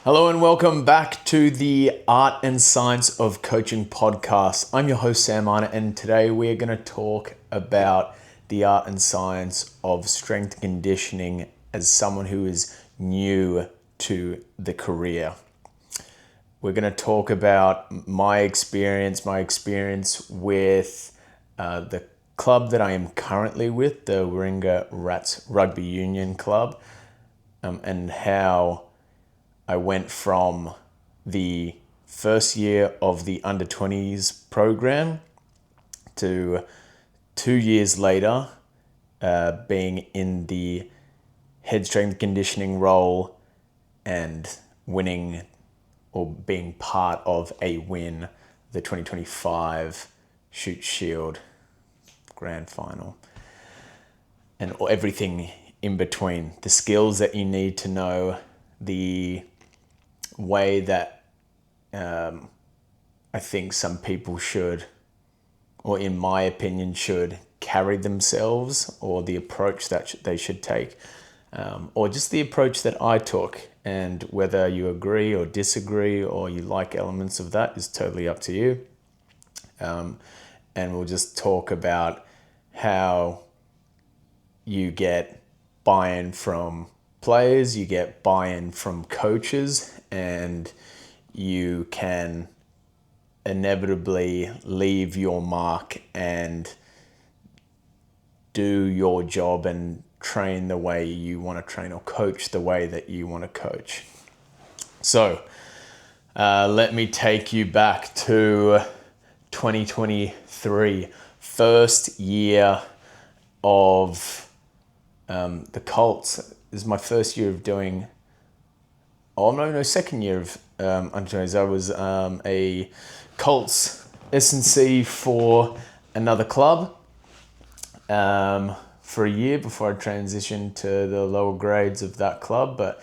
Hello and welcome back to the Art and Science of Coaching podcast. I'm your host, Sam Arnott, and today we're going to talk about the art and science of strength conditioning as someone who is new to the career. We're going to talk about my experience with the club that I am currently with, the Warringah Rats Rugby Union Club, and how I went from the first year of the under-20s program to 2 years later being in the head strength conditioning role and winning or being part of a win, the 2025 Shute Shield Grand Final, and everything in between. The skills that you need to know, the way that I think some people should, or in my opinion, should carry themselves, or the approach that they should take, or just the approach that I took. And whether you agree or disagree or you like elements of that is totally up to you. And we'll just talk about how you get buy-in from players, you get buy-in from coaches, and you can inevitably leave your mark and do your job and train the way you want to train, or coach the way that you want to coach. So let me take you back to 2023, first year of the Colts. This is my first year of doing, second year of under-20s. I was a Colts S&C for another club for a year before I transitioned to the lower grades of that club. But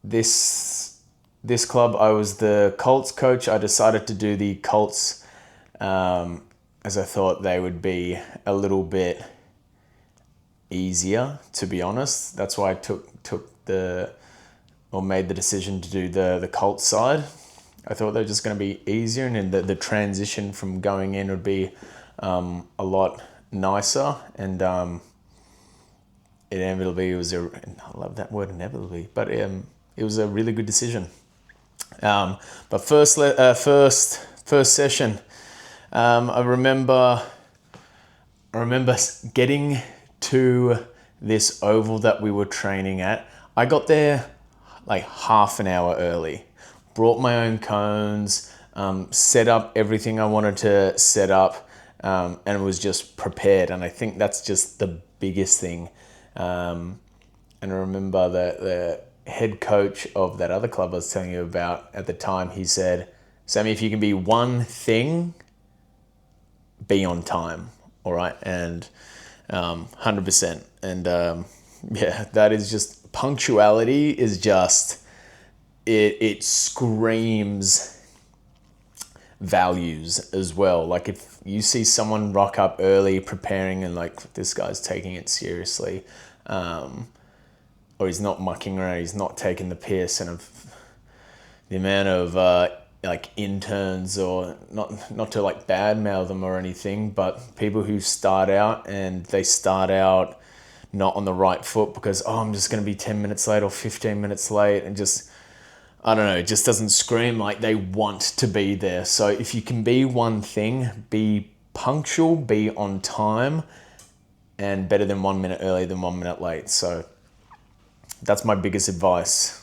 this club, I was the Colts coach. I decided to do the Colts as I thought they would be a little bit easier, to be honest. That's why I made the decision to do the Colts side. I thought they were just going to be easier, and the transition from going in would be a lot nicer. And inevitably, I love that word, inevitably, but it was a really good decision. But first session, I remember getting to this oval that we were training at. I got there like half an hour early, brought my own cones, set up everything I wanted to set up, and was just prepared. And I think that's just the biggest thing. And I remember the head coach of that other club I was telling you about at the time, he said, "Sammy, if you can be one thing, be on time." All right. And 100%. And that is just, punctuality is just, it screams values as well. Like if you see someone rock up early preparing and like, this guy's taking it seriously, or he's not mucking around, he's not taking the piss, and of the amount of like interns, or not to like badmouth them or anything, but people who start out and they start out not on the right foot because, I'm just going to be 10 minutes late or 15 minutes late, and just, I don't know, it just doesn't scream like they want to be there. So if you can be one thing, be punctual, be on time, and better than 1 minute early than 1 minute late. So that's my biggest advice,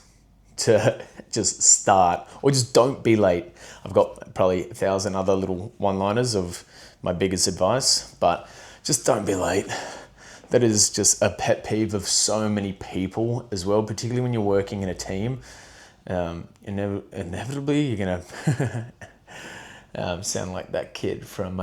to just start, or just don't be late. I've got probably 1,000 other little one-liners of my biggest advice, but just don't be late. That is just a pet peeve of so many people as well, particularly when you're working in a team. Inevitably, you're going to sound like that kid from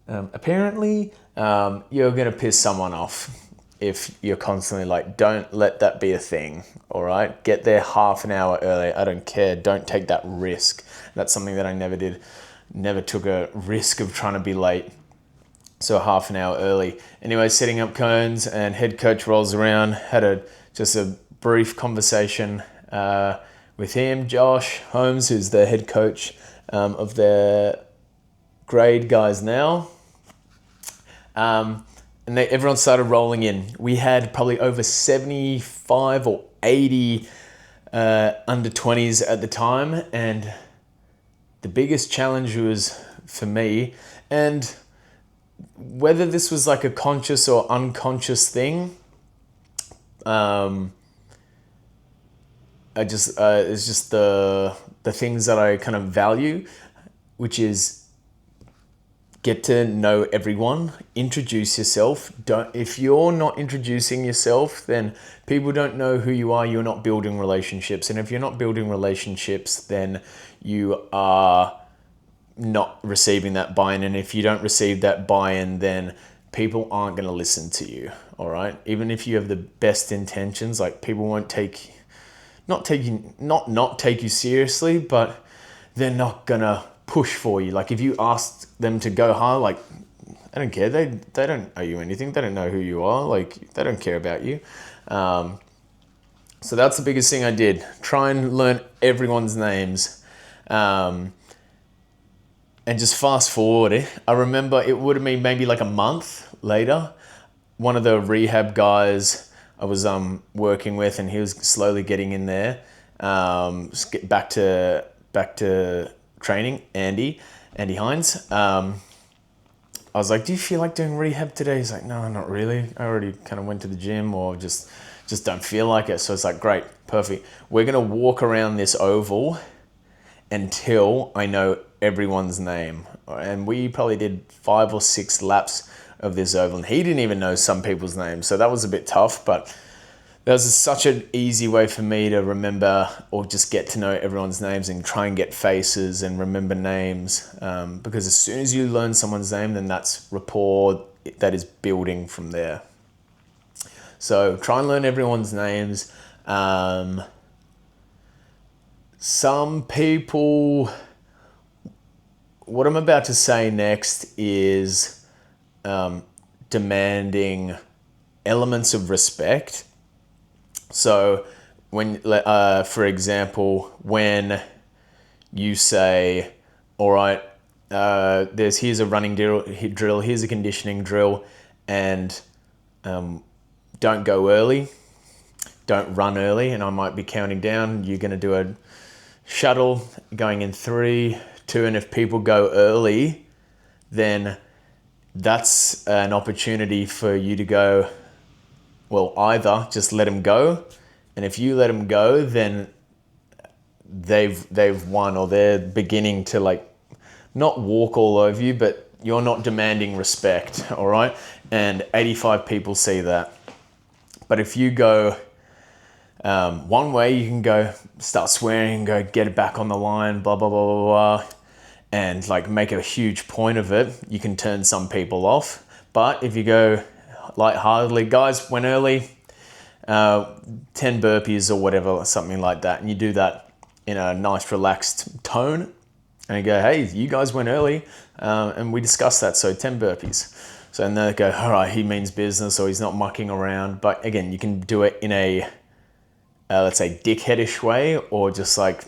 Apparently. You're going to piss someone off if you're constantly like, don't let that be a thing, all right? Get there half an hour early. I don't care. Don't take that risk. That's something that I never did. Never took a risk of trying to be late. So half an hour early. Anyway, setting up cones, and head coach rolls around, had just a brief conversation with him, Josh Holmes, who's the head coach of their grade guys now. And everyone started rolling in. We had probably over 75 or 80 under 20s at the time. And the biggest challenge was for me, and whether this was like a conscious or unconscious thing, it's just the things that I kind of value, which is get to know everyone, introduce yourself. If you're not introducing yourself, then people don't know who you are. You're not building relationships. And if you're not building relationships, then you are not receiving that buy-in. And if you don't receive that buy-in, then people aren't going to listen to you. All right. Even if you have the best intentions, like people won't not take you seriously, but they're not gonna push for you. Like if you ask them to go hard, like I don't care. They don't owe you anything. They don't know who you are. Like they don't care about you. So that's the biggest thing I did. Try and learn everyone's names. And just fast forward. I remember it would have been maybe like a month later. One of the rehab guys I was working with, and he was slowly getting in there. Just get back to training. Andy Hines. I was like, "Do you feel like doing rehab today?" He's like, "No, not really. I already kind of went to the gym, or just don't feel like it." So it's like, "Great, perfect. We're gonna walk around this oval until I know everyone's name." And we probably did 5 or 6 laps of this oval, and he didn't even know some people's names, so that was a bit tough. But that was such an easy way for me to remember or just get to know everyone's names and try and get faces and remember names, because as soon as you learn someone's name, then that's rapport that is building from there. So try and learn everyone's names. Some people, what I'm about to say next is demanding elements of respect. So when, for example, when you say, all right, here's a running drill, here's a conditioning drill, and don't go early, don't run early, and I might be counting down. You're going to do a shuttle going in 3, 2, and if people go early, then that's an opportunity for you to go, well, either just let them go, and if you let them go, then they've won, or they're beginning to like not walk all over you, but you're not demanding respect, all right? And 85 people see that. But if you go one way, you can go start swearing, go get it back on the line, blah, blah, blah, blah, blah, and like make a huge point of it. You can turn some people off. But if you go lightheartedly, guys, went early, 10 burpees or whatever, something like that, and you do that in a nice relaxed tone, and you go, hey, you guys went early, and we discussed that, so 10 burpees. So and they go, all right, he means business, or he's not mucking around. But again, you can do it in a, let's say, dickheadish way, or just like,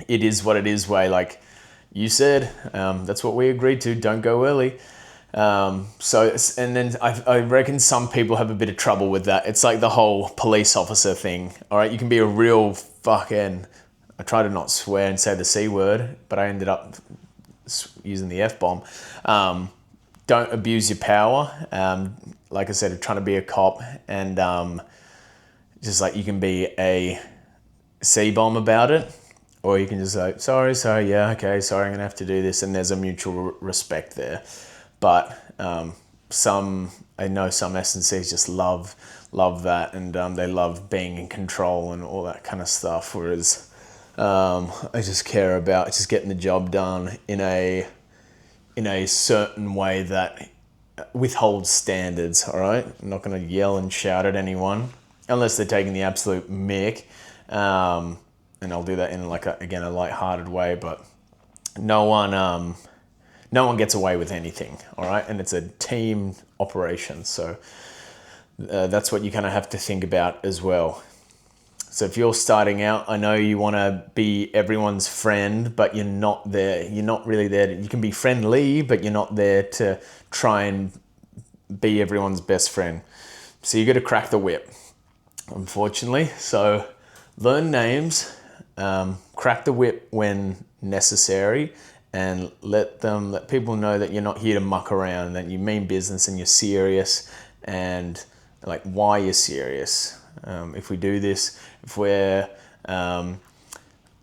it is what it is way, like, you said, that's what we agreed to, don't go early. And then I reckon some people have a bit of trouble with that. It's like the whole police officer thing. All right, you can be a real fucking, I try to not swear and say the C word, but I ended up using the F-bomb. Don't abuse your power. Like I said, trying to be a cop, and just like you can be a C-bomb about it. Or you can just say, sorry, yeah, okay, sorry, I'm going to have to do this. And there's a mutual respect there. But I know some S&Cs just love that. And they love being in control and all that kind of stuff. Whereas I just care about just getting the job done in a certain way that withholds standards, all right? I'm not going to yell and shout at anyone unless they're taking the absolute mick. And I'll do that in like a lighthearted way, but no one gets away with anything, all right? And it's a team operation, so that's what you kind of have to think about as well. So if you're starting out, I know you want to be everyone's friend, but you're not there. You're not really there. You can be friendly, but you're not there to try and be everyone's best friend. So you got to crack the whip, unfortunately. So learn names, crack the whip when necessary, and let people know that you're not here to muck around, that you mean business and you're serious, and like why you're serious. If we do this, if we're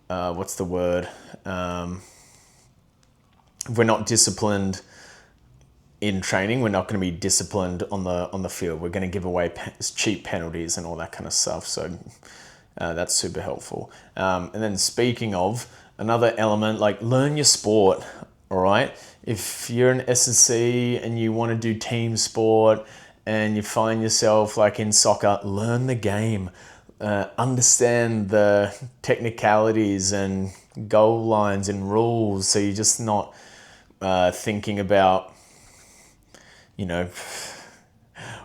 what's the word? If we're not disciplined in training, we're not going to be disciplined on the field. We're going to give away cheap penalties and all that kind of stuff. So that's super helpful. And then speaking of, another element, like learn your sport. All right. If you're an S&C and you want to do team sport and you find yourself like in soccer, learn the game. Understand the technicalities and goal lines and rules. So you're just not thinking about,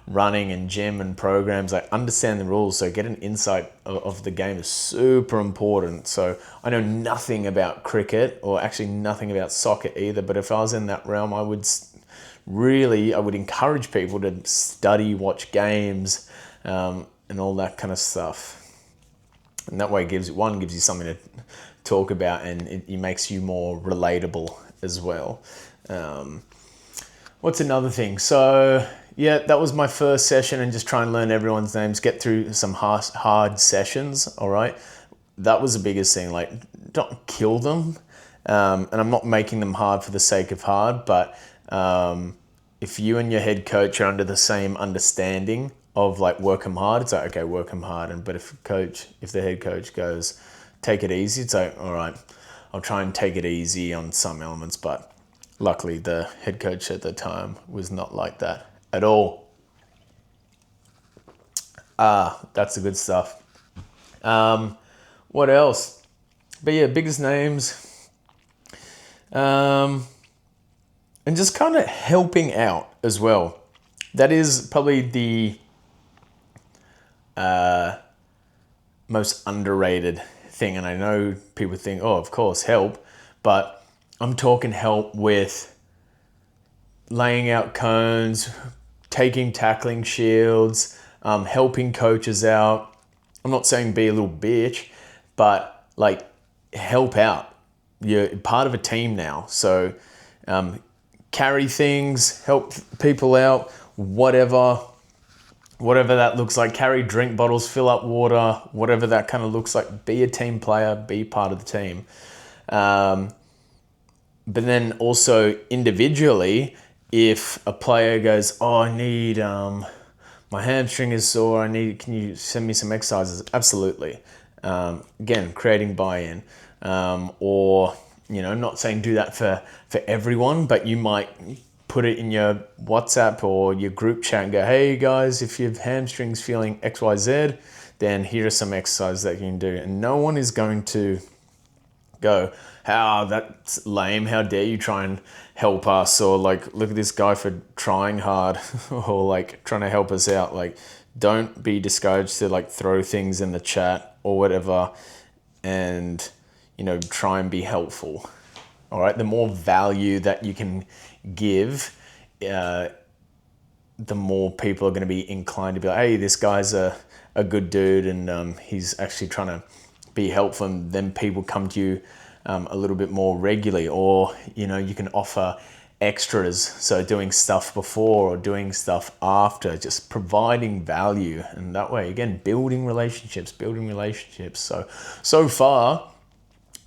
running and gym and programs. Like understand the rules. So get an insight of the game is super important. So I know nothing about cricket or actually nothing about soccer either. But if I was in that realm, I would encourage people to study, watch games, and all that kind of stuff. And that way gives you something to talk about, and it makes you more relatable as well. What's another thing? So yeah, that was my first session, and just try and learn everyone's names, get through some hard sessions. All right. That was the biggest thing. Like, don't kill them. And I'm not making them hard for the sake of hard, but if you and your head coach are under the same understanding of like work them hard, it's like, okay, work them hard. But if the head coach goes, take it easy, it's like, all right, I'll try and take it easy on some elements. But luckily the head coach at the time was not like that at all. That's the good stuff. What else? But yeah, biggest names. And just kind of helping out as well. That is probably the most underrated thing. And I know people think, oh, of course, help. But I'm talking help with laying out cones, tackling shields, helping coaches out. I'm not saying be a little bitch, but like help out. You're part of a team now. So carry things, help people out, whatever that looks like. Carry drink bottles, fill up water, whatever that kind of looks like. Be a team player, be part of the team. But then also individually, if a player goes, oh, I need, my hamstring is sore, can you send me some exercises? Absolutely. Again, creating buy-in. Or, not saying do that for everyone, but you might put it in your WhatsApp or your group chat and go, hey guys, if your hamstring's feeling XYZ, then here are some exercises that you can do. And no one is going to go, that's lame, how dare you try and help us, or like, look at this guy for trying hard, or like trying to help us out. Like, don't be discouraged to like throw things in the chat or whatever, and try and be helpful. All right, the more value that you can give, the more people are going to be inclined to be like, hey, this guy's a good dude, and he's actually trying to be helpful. And then people come to you a little bit more regularly, or you can offer extras, so doing stuff before or doing stuff after, just providing value. And that way, again, building relationships. So far,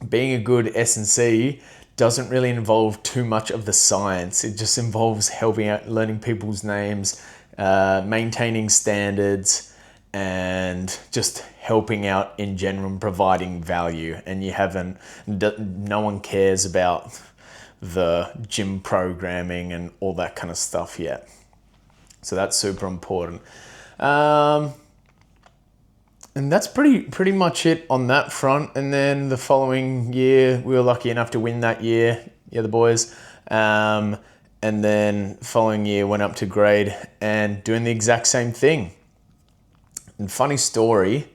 being a good S&C doesn't really involve too much of the science. It just involves helping out, learning people's names, maintaining standards, and just helping out in general and providing value. And no one cares about the gym programming and all that kind of stuff yet. So that's super important. And that's pretty much it on that front. And then the following year, we were lucky enough to win that year. Yeah, the boys. And then following year, went up to grade and doing the exact same thing. And funny story,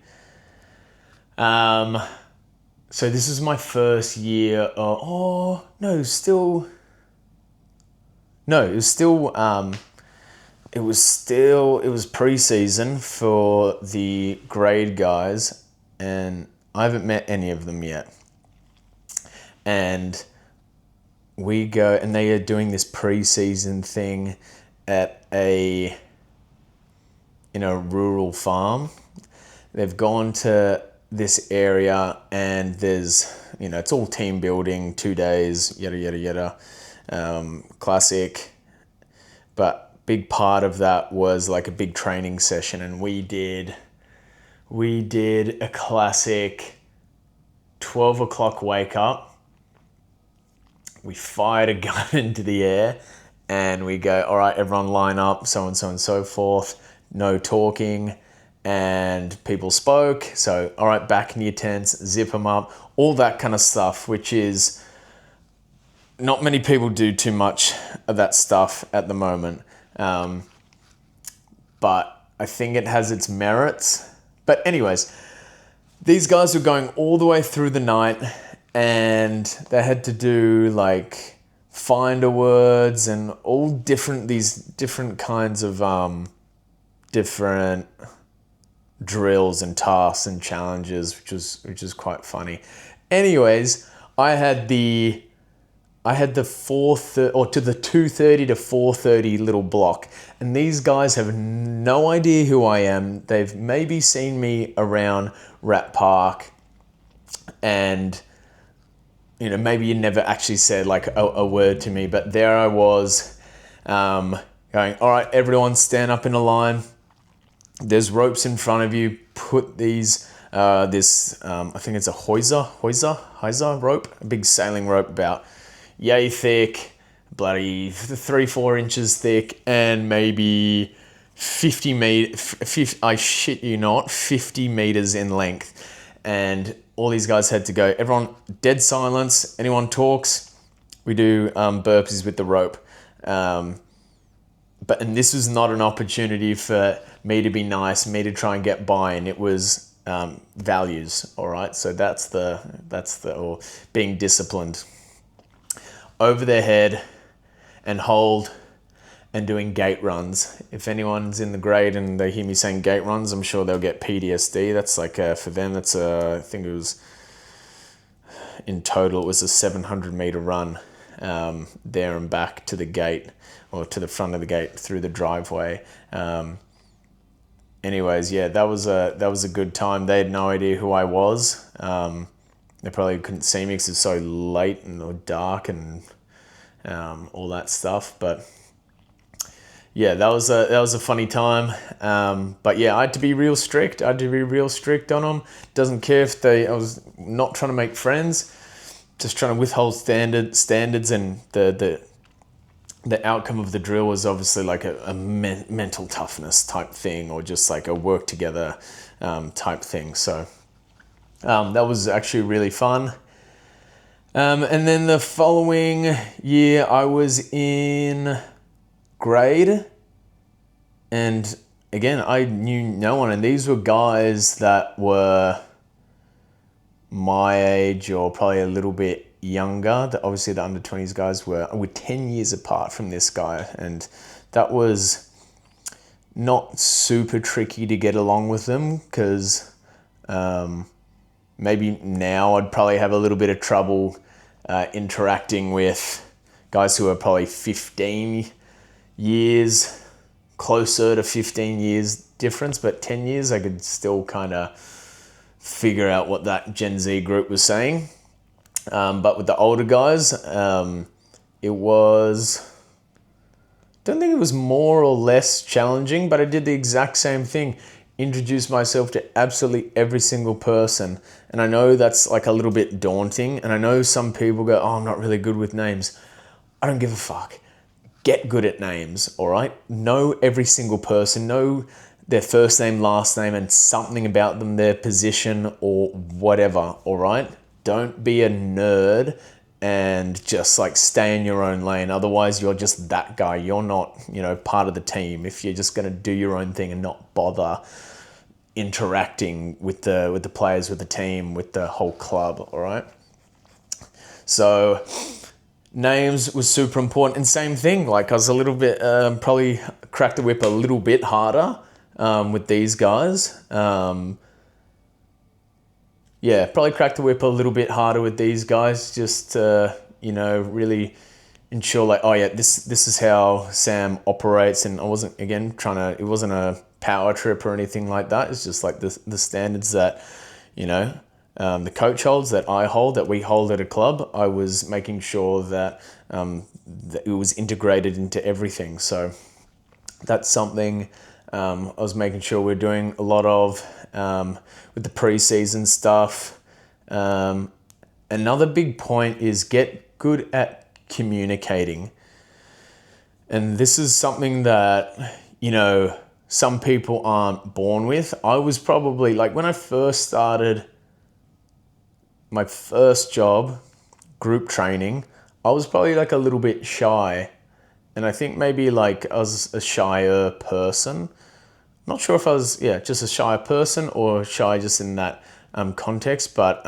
So this is my first year of, it was pre-season for the grade guys, and I haven't met any of them yet. And we go, and they are doing this pre-season thing at in a rural farm. They've gone to this area, and there's, it's all team building, 2 days, yada, yada, yada, classic. But big part of that was like a big training session, and we did a classic 12 o'clock wake up. We fired a gun into the air, and we go, all right, everyone line up, so and so and so forth, no talking. And people spoke. So, all right, back in your tents, zip them up, all that kind of stuff, which is not many people do too much of that stuff at the moment. But I think it has its merits. But anyways, these guys were going all the way through the night, and they had to do like finder words and all these different kinds of different drills and tasks and challenges, which is quite funny. Anyways, I had the 4:30 or to the 2:30 to 4:30 little block, and these guys have no idea who I am. They've maybe seen me around Rat Park, and maybe you never actually said like a word to me, but there I was, going, all right, everyone stand up in a line. There's ropes in front of you. Put these, I think it's a Heuser rope, a big sailing rope about yay thick, bloody 3-4 inches thick, and maybe 50 meters in length. And all these guys had to go, everyone dead silence. Anyone talks, we do burpees with the rope. And this was not an opportunity for me to be nice, me to try and get by, and it was values. All right, so that's or being disciplined. Over their head and hold, and doing gate runs. If anyone's in the grade and they hear me saying gate runs, I'm sure they'll get PTSD. That's like for them. That's I think it was in total it was a 700 meter run there and back to the gate, or to the front of the gate through the driveway. Anyways, yeah, that was a good time. They had no idea who I was. They probably couldn't see me because it's so late and dark and all that stuff. But yeah, that was a funny time. But yeah, I had to be real strict. on them. Doesn't care if I was not trying to make friends, just trying to withhold standards, and the outcome of the drill was obviously like a mental toughness type thing, or just like a work together type thing. So that was actually really fun. And then the following year I was in grade, and again, I knew no one, and these were guys that were my age or probably a little bit younger. Obviously the under 20s guys were 10 years apart from this guy, and that was not super tricky to get along with them, because maybe now I'd probably have a little bit of trouble interacting with guys who are probably 15 years, closer to 15 years difference, but 10 years I could still kind of figure out what that Gen Z group was saying. But with the older guys, it was, don't think it was more or less challenging, but I did the exact same thing. Introduce myself to absolutely every single person. And I know that's like a little bit daunting. And I know some people go, oh, I'm not really good with names. I don't give a fuck. Get good at names, all right? Know every single person. Know their first name, last name, and something about them, their position or whatever, all right? Don't be a nerd and just like stay in your own lane. Otherwise, you're just that guy. You're not, part of the team if you're just going to do your own thing and not bother interacting with the players, with the team, with the whole club. All right. So names was super important, and same thing. Like I was a little bit probably cracked the whip a little bit harder with these guys. Probably cracked the whip a little bit harder with these guys. Just really ensure like, oh yeah, this is how Sam operates. And I wasn't it wasn't a power trip or anything like that. It's just like the standards that the coach holds, that I hold, that we hold at a club. I was making sure that that it was integrated into everything. So that's something I was making sure we're doing a lot of with the preseason stuff. Another big point is get good at communicating. And this is something that, some people aren't born with. I was probably like, when I first started my first job, group training, I was probably like a little bit shy. And I think maybe like I was a shyer person. Not sure if I was, just a shy person or shy just in that context, but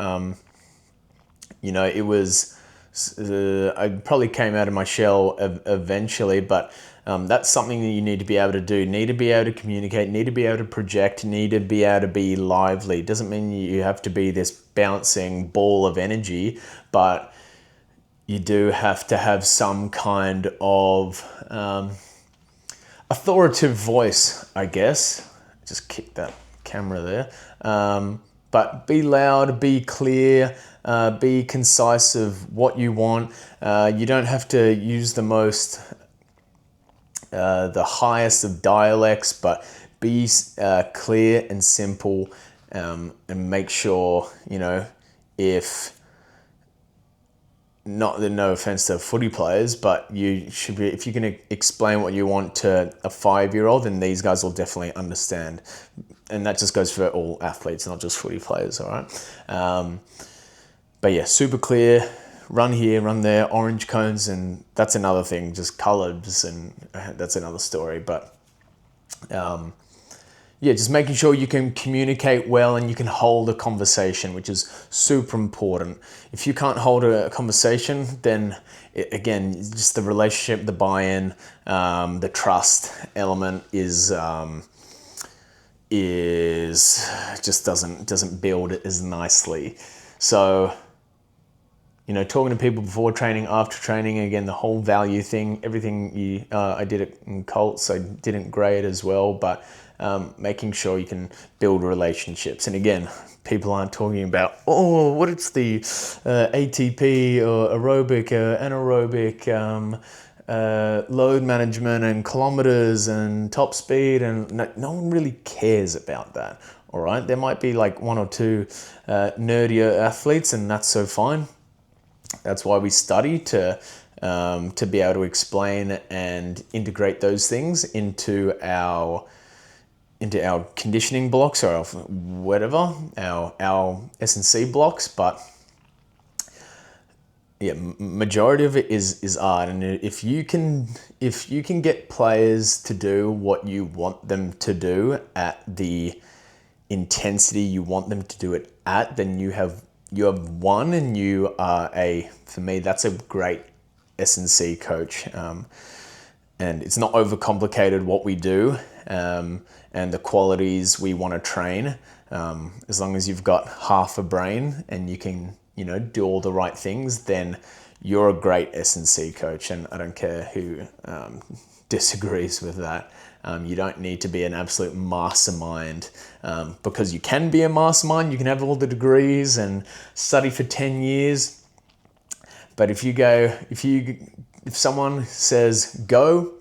it was, I probably came out of my shell eventually, but that's something that you need to be able to do. Need to be able to communicate, need to be able to project, need to be able to be lively. Doesn't mean you have to be this bouncing ball of energy, but you do have to have some kind of authoritative voice, I guess. Just kick that camera there. But be loud, be clear, be concise of what you want. You don't have to use the highest of dialects, but be clear and simple, and make sure, if no offense to footy players, but you should be, if you're going to explain what you want to a 5-year-old, then these guys will definitely understand. And that just goes for all athletes, not just footy players, all right? But yeah, super clear, run here, run there, orange cones, and that's another thing, just colors, and that's another story. But just making sure you can communicate well and you can hold a conversation, which is super important. If you can't hold a conversation, then again, just the relationship, the buy-in, the trust element is just doesn't build as nicely. So, talking to people before training, after training, again, the whole value thing, everything I did it in Colts, I didn't grade as well, but making sure you can build relationships. And again, people aren't talking about, what it's the ATP or aerobic, anaerobic, load management and kilometers and top speed, and no one really cares about that. All right, there might be like one or two nerdier athletes, and that's so fine. That's why we study to be able to explain and integrate those things into our conditioning blocks, or whatever, our S&C blocks. But yeah, majority of it is art. And if you can get players to do what you want them to do at the intensity you want them to do it at, then you have won, and you are for me, that's a great S&C coach. And it's not overcomplicated what we do, and the qualities we want to train. As long as you've got half a brain and you can, do all the right things, then you're a great S&C coach. And I don't care who disagrees with that. You don't need to be an absolute mastermind, because you can be a mastermind. You can have all the degrees and study for 10 years. But if someone says go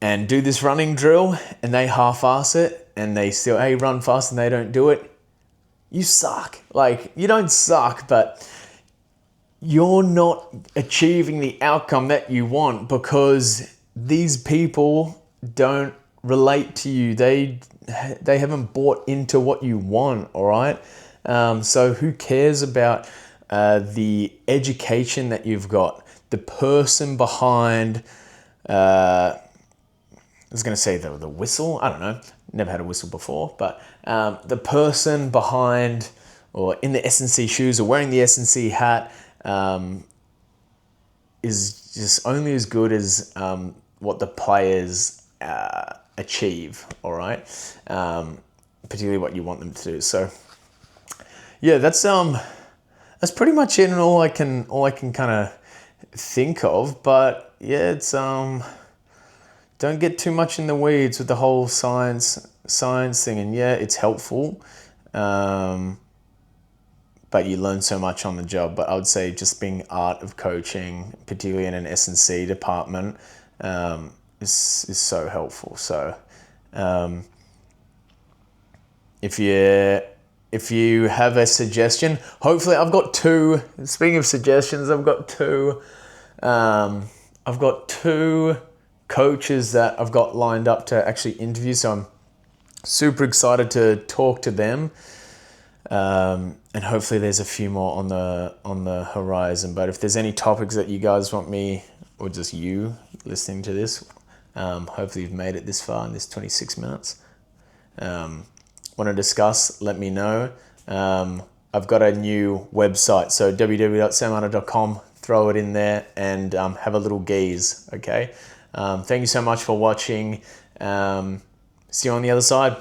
and do this running drill and they half-ass it and they still, hey, run fast, and they don't do it, you suck. Like, you don't suck, but you're not achieving the outcome that you want, because these people don't relate to you. They haven't bought into what you want, all right? So who cares about the education that you've got, the person behind, I was going to say the whistle, I don't know. never had a whistle before, but the person behind or in the S&C shoes or wearing the S&C hat is just only as good as what the players achieve, all right? Particularly what you want them to do. So yeah, that's pretty much it, and all I can kind of think of. But yeah, it's don't get too much in the weeds with the whole science thing. And yeah, it's helpful, but you learn so much on the job. But I would say just being art of coaching, particularly in an S&C department, is so helpful. So if you have a suggestion, hopefully I've got two. Speaking of suggestions, I've got two coaches that I've got lined up to actually interview. So I'm super excited to talk to them. And hopefully there's a few more on the horizon. But if there's any topics that you guys want me, or just you listening to this, hopefully you've made it this far in this 26 minutes. Want to discuss, let me know. I've got a new website, so www.sammartin.com. Throw it in there and have a little gaze, okay? Thank you so much for watching. See you on the other side.